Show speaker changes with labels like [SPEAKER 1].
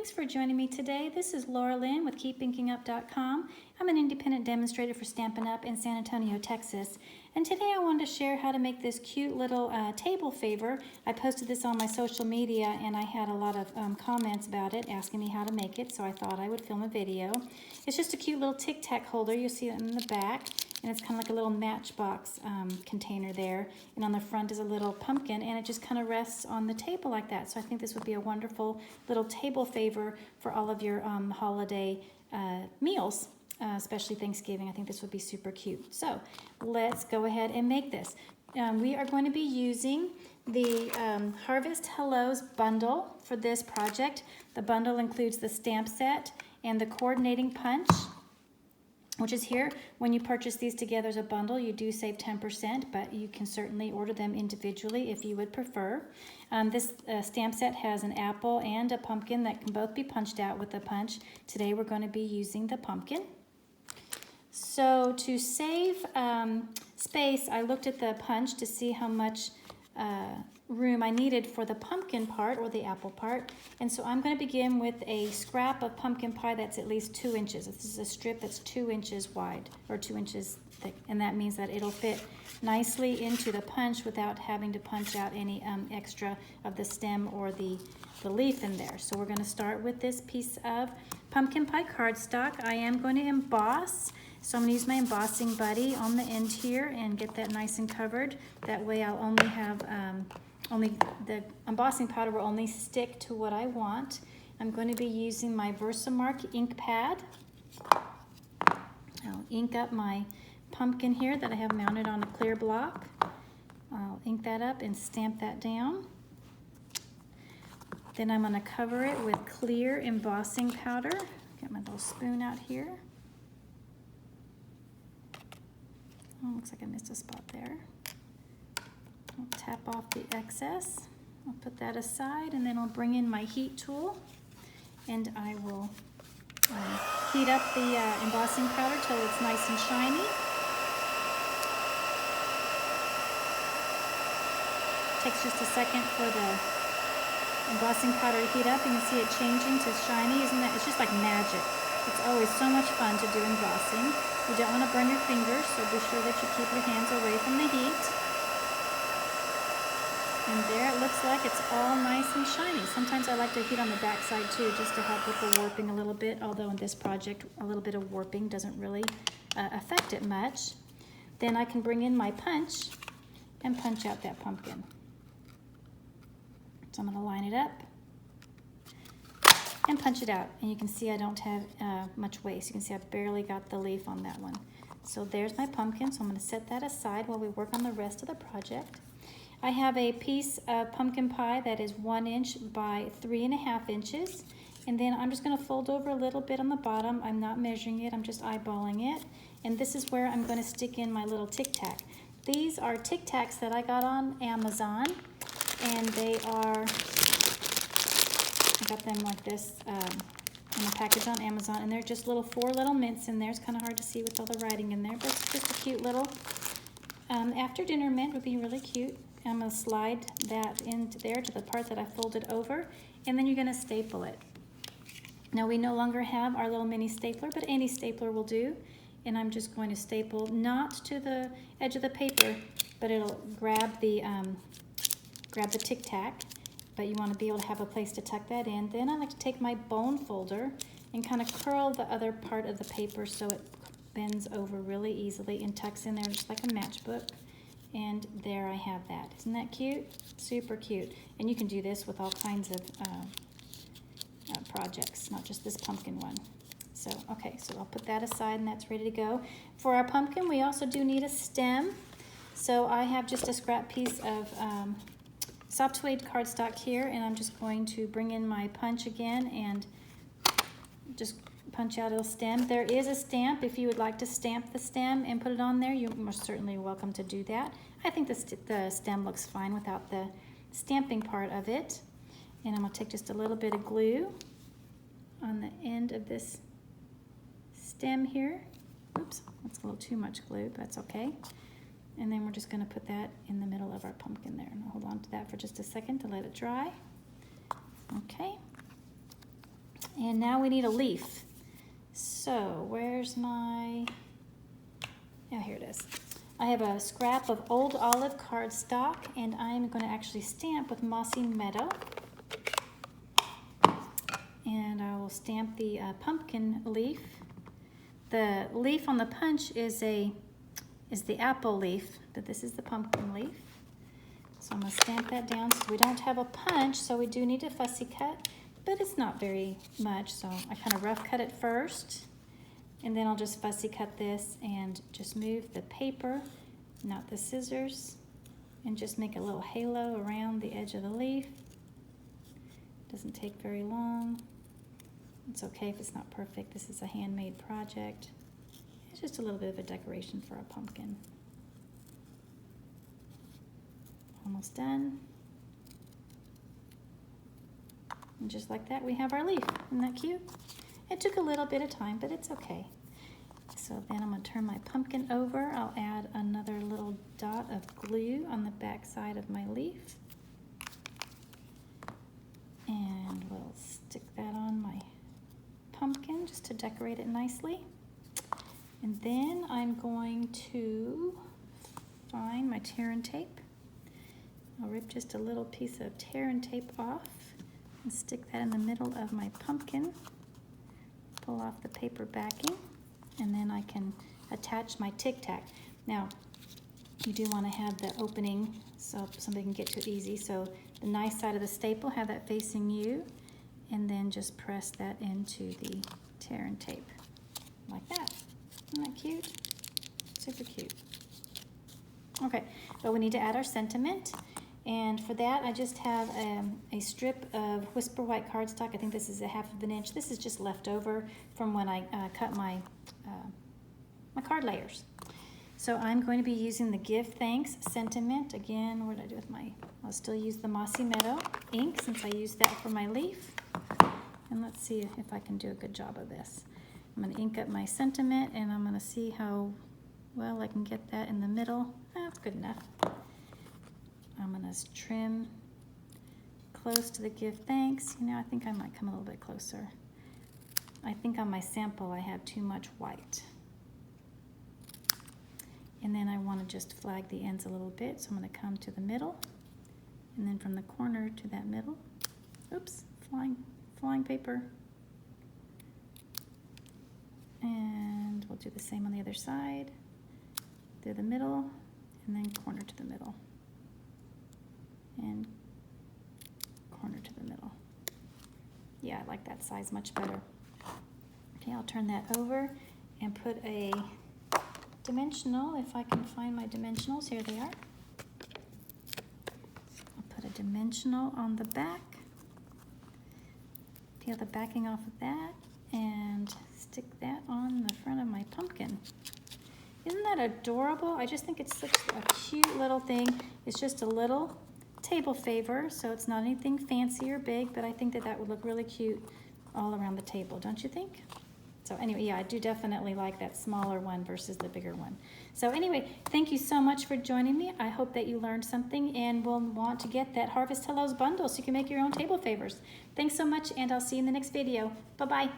[SPEAKER 1] thanks for joining me today. This is Laura Lynn with KeepInkingUp.com. I'm an independent demonstrator for Stampin' Up! In San Antonio, Texas. And today I wanted to share how to make this cute little table favor. I posted this on my social media and I had a lot of comments about it asking me how to make it, so I thought I would film a video. It's just a cute little tic-tac holder. You'll see it in the back. And it's kind of like a little matchbox container there. And on the front is a little pumpkin, and it just kind of rests on the table like that. So I think this would be a wonderful little table favor for all of your holiday meals, especially Thanksgiving. I think this would be super cute. So let's go ahead and make this. We are going to be using the Harvest Hellos bundle for this project. The bundle includes the stamp set and the coordinating punch, which is here. When you purchase these together as a bundle, you do save 10%, but you can certainly order them individually if you would prefer. This stamp set has an apple and a pumpkin that can both be punched out with a punch. Today we're going to be using the pumpkin. So to save space, I looked at the punch to see how much room I needed for the pumpkin part or the apple part. And so I'm going to begin with a scrap of pumpkin pie that's at least 2 inches. This is a strip that's 2 inches wide or 2 inches thick, and that means that it'll fit nicely into the punch without having to punch out any extra of the stem or the leaf in there. So we're going to start with this piece of pumpkin pie cardstock. I am going to emboss. So I'm going to use my embossing buddy on the end here and get that nice and covered. That way I'll only have, the embossing powder will only stick to what I want. I'm going to be using my Versamark ink pad. I'll ink up my pumpkin here that I have mounted on a clear block. I'll ink that up and stamp that down. Then I'm going to cover it with clear embossing powder. Get my little spoon out here. Oh, looks like I missed a spot there. I'll tap off the excess. I'll put that aside, and then I'll bring in my heat tool, and I will heat up the embossing powder till it's nice and shiny. Takes just a second for the embossing powder to heat up. You can see it changing to shiny. Isn't that? It's just like magic. It's always so much fun to do embossing. You don't want to burn your fingers, so be sure that you keep your hands away from the heat. And there it looks like it's all nice and shiny. Sometimes I like to heat on the back side too, just to help with the warping a little bit, although in this project a little bit of warping doesn't really affect it much. Then I can bring in my punch and punch out that pumpkin. So I'm going to line it up and punch it out, and you can see I don't have much waste. You can see I barely got the leaf on that one. So there's my pumpkin, so I'm going to set that aside while we work on the rest of the project. I have a piece of pumpkin pie that is 1 inch by 3.5 inches, and then I'm just going to fold over a little bit on the bottom. I'm not measuring it, I'm just eyeballing it, and this is where I'm going to stick in my little tic-tac. These are tic-tacs that I got on Amazon, and they are, I got them like this in a package on Amazon, and they're just four little mints in there. It's kind of hard to see with all the writing in there, but it's just a cute little after dinner mint. Would be really cute. I'm going to slide that into there to the part that I folded over, and then you're going to staple it. Now we no longer have our little mini stapler, but any stapler will do, and I'm just going to staple not to the edge of the paper, but it'll grab the tic-tac. But you want to be able to have a place to tuck that in. Then I like to take my bone folder and kind of curl the other part of the paper so it bends over really easily and tucks in there just like a matchbook. And there I have that. Isn't that cute? Super cute. And you can do this with all kinds of projects, not just this pumpkin one. So, okay, so I'll put that aside and that's ready to go. For our pumpkin, we also do need a stem. So I have just a scrap piece of soft suede cardstock here, and I'm just going to bring in my punch again and just punch out a stem. There is a stamp. If you would like to stamp the stem and put it on there, you're most certainly welcome to do that. I think the stem looks fine without the stamping part of it. And I'm going to take just a little bit of glue on the end of this stem here. Oops, that's a little too much glue, but that's okay. And then we're just going to put that in the middle of our pumpkin there. And I'll hold on to that for just a second to let it dry. Okay. And now we need a leaf. So where's my, oh, here it is. I have a scrap of old olive cardstock, and I'm going to actually stamp with Mossy Meadow. And I will stamp the pumpkin leaf. The leaf on the punch is the apple leaf, but this is the pumpkin leaf. So I'm going to stamp that down. So we don't have a punch, so we do need a fussy cut, but it's not very much. So I kind of rough cut it first, and then I'll just fussy cut this and just move the paper, not the scissors, and just make a little halo around the edge of the leaf. Doesn't take very long. It's okay if it's not perfect. This is a handmade project. It's just a little bit of a decoration for a pumpkin. Almost done. And just like that, we have our leaf. Isn't that cute? It took a little bit of time, but it's okay. So then I'm going to turn my pumpkin over. I'll add another little dot of glue on the back side of my leaf. And we'll stick that on my pumpkin just to decorate it nicely. And then I'm going to find my tear and tape. I'll rip just a little piece of tear and tape off and stick that in the middle of my pumpkin. Pull off the paper backing, and then I can attach my tic-tac. Now, you do want to have the opening so somebody can get to it easy. So the nice side of the staple, have that facing you, and then just press that into the tear and tape like that. Isn't that cute? Super cute. Okay, but we need to add our sentiment. And for that, I just have a strip of Whisper White cardstock. I think this is a 1/2 of an inch. This is just left over from when I cut my card layers. So I'm going to be using the Give Thanks sentiment. Again, what did I do with my, I'll still use the Mossy Meadow ink since I used that for my leaf. And let's see if I can do a good job of this. I'm going to ink up my sentiment, and I'm going to see how well I can get that in the middle. That's good enough. I'm going to trim close to the Give Thanks. You know, I think I might come a little bit closer. I think on my sample I have too much white. And then I want to just flag the ends a little bit, so I'm going to come to the middle, and then from the corner to that middle. Oops, flying paper. And we'll do the same on the other side. Through the middle, and then corner to the middle. And corner to the middle. Yeah, I like that size much better. Okay, I'll turn that over and put a dimensional, if I can find my dimensionals. Here they are. I'll put a dimensional on the back. Peel the backing off of that and stick that on the front of my pumpkin. Isn't that adorable? I just think it's such a cute little thing. It's just a little table favor, so it's not anything fancy or big, but I think that would look really cute all around the table, don't you think? So anyway, yeah, I do definitely like that smaller one versus the bigger one. So anyway, thank you so much for joining me. I hope that you learned something and will want to get that Harvest Hellos bundle so you can make your own table favors. Thanks so much, and I'll see you in the next video. Bye-bye.